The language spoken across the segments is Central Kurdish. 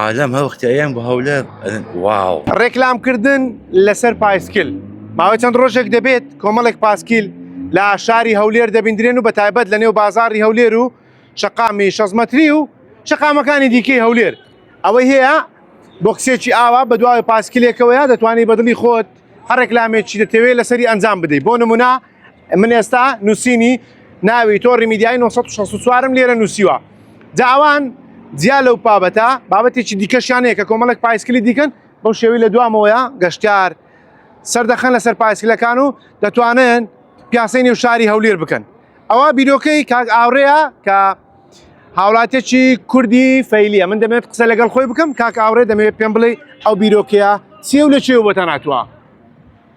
عالم هەوختی ئەیان بە هەولێر واو ڕێکلامکردن لەسەر پایسکل ماوەی چەند ڕۆژێک دەبێت کۆمەڵێک پاسکیل لە شاری هەولێر دەبیندرێن و بە تایبەت لە نێو بازاڕی هەولێر و شەقامی شەزمەتری و شەقامەکانی دیکەی هەولێر ئەوەی هەیە بۆ کسێکی ئاوا بە دوای پاسکلێکەوەیە دەتوانێت بەدڵی خۆت هەر ڕێکلامێکی دەتەوێت لەسەری ئەنجام بدەیت بۆ نمونە من ئێستا نووسینی ناوی تۆڕی میدیای 964م لێرە نووسیوە جاوان جیا لەو بابەتێکی دیکەشیانەیە کە کۆمەڵێک پایسکلی دیکەن بەو شێوی لە دوامەوەیە گەشتیار سەردەخەن لەسەر پایسکلەکان و دەتوانن پیاسەی نێو شاری هەولێر بکەن ئەوە بیرۆکەی کاک ئاورەیە کە هاوڵاتێکی کوردی فەیلیە من دەمێت قسە لەگەڵ خۆی بکەم کاک ئاورێ دەمەوێت پێم بڵێ ئەو بیرۆکەیە چێ و لە چێ بۆتە ناتوە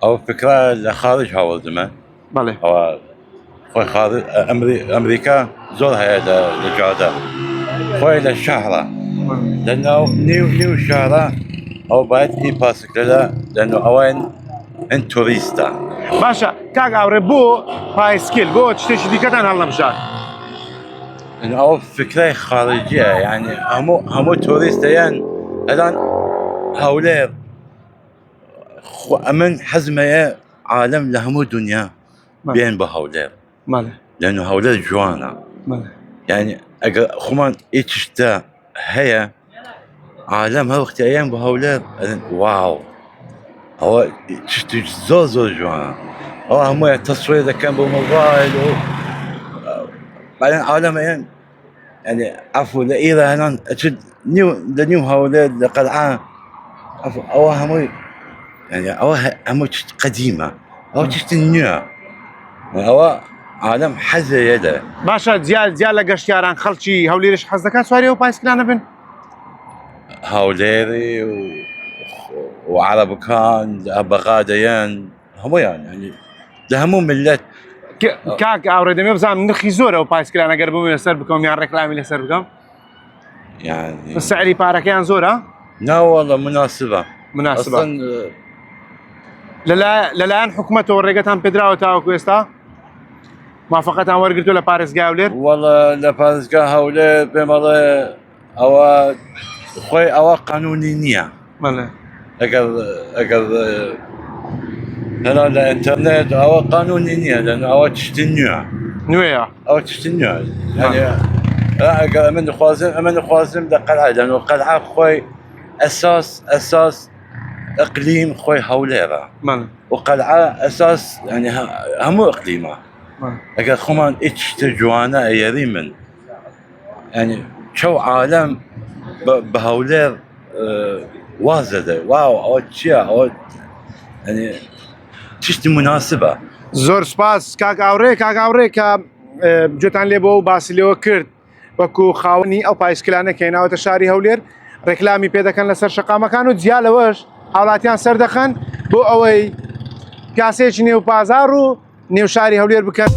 ئەو فکرە لە خارج هەوڵدمە بەڵێ ئەوە خۆی ئەمریکا زۆر هەیە لە جادە خۆی لە شەهرە لە ناو نێو شارە ئەو باید ئی پاسکلەدا لەنێو ئەوەن ئەن تۆریستە باشە کاک ئاورێ بۆ پایسکل بۆ شتێکی دیکەتان هەڵ نەبژات ئەو فکرای خارجیە یعنی هەموو تۆریستەیان ئەدان هەولێر ئەمن حەزمەیە عالم لە هەموو دنیا بێن بە هەولێر لەنێو هەولێر جوانە یعنی ئەگەر خۆمان هیچ شتە هەیە عالم هەوختی ئەیان بە هەولێر واو ئەوە شتی زۆر جوانە ئەوە هەموویە تەسوێر دەکەن بۆ مۆبایل و بعدين عالم يعني عفوا لإيرا هنا أشد نيو هؤلاء القلعة عفوا أو هموي يعني أو همو قديمة أو تشت النيو أو عالم حزة يده باشا ديال لقشتياران خلشي هوليرش حزدكان سواري وبايسكلان بن هوليري وعرب كان بغاديان همو يعني لهمو ملت کاک ئاورێ دەمێ بزانم نرخی زۆرە و پایسکلان ئەگەر بم لەسەر بکەم یان ڕێکلامی لەسەر بکەم يعني سعری پارەکەیان زۆرە لا والله مناسبة لەلایەن حکوومەتەوە ڕێگەتان پێدراوە تاوەکو ئێستا مافەقەتان وەرگرتووە لە پارێزگای هەولێر والله لە پارێزگای هەولێر پێم بەڵێ ئەوە خۆی ئەوە قانونی نییە ئەگەر هەنا لە ئینتەرنێت ئەوە قانونی نییە لەن ئەوە تشتی نوێیە ئەوە تشتی نوێ ئەگەر ئەمە دەخوازم لە قەلعە لەنەوە قەلعە خۆی ئەساس ئەقلیم خۆی هەولێرە و قەلعە ئەساس يعني هەموو ئەقلیمە ئەگەر خۆمان هیچ شتە جوانە ئەیەری من يعني چەو عالەم بە هەولێر وازە دەی واو ئەوە چییە ئەوە يعني تشتی مناسبە زۆر سپاس کاک ئاورێ کە گوێتان لێ بۆ و باسی لێوە کرد وەکو خاوەنی ئەو پایسکلانە کە هێناوەتە شاری هەولێر ڕێکلامی پێ دەکەن لەسەر شەقامەکان و جیا لەوەش هاوڵاتیان سەردەخەن بۆ ئەوەی پیاسەیەکی نێو بازاڕ و نێو شاری هەولێر بکەن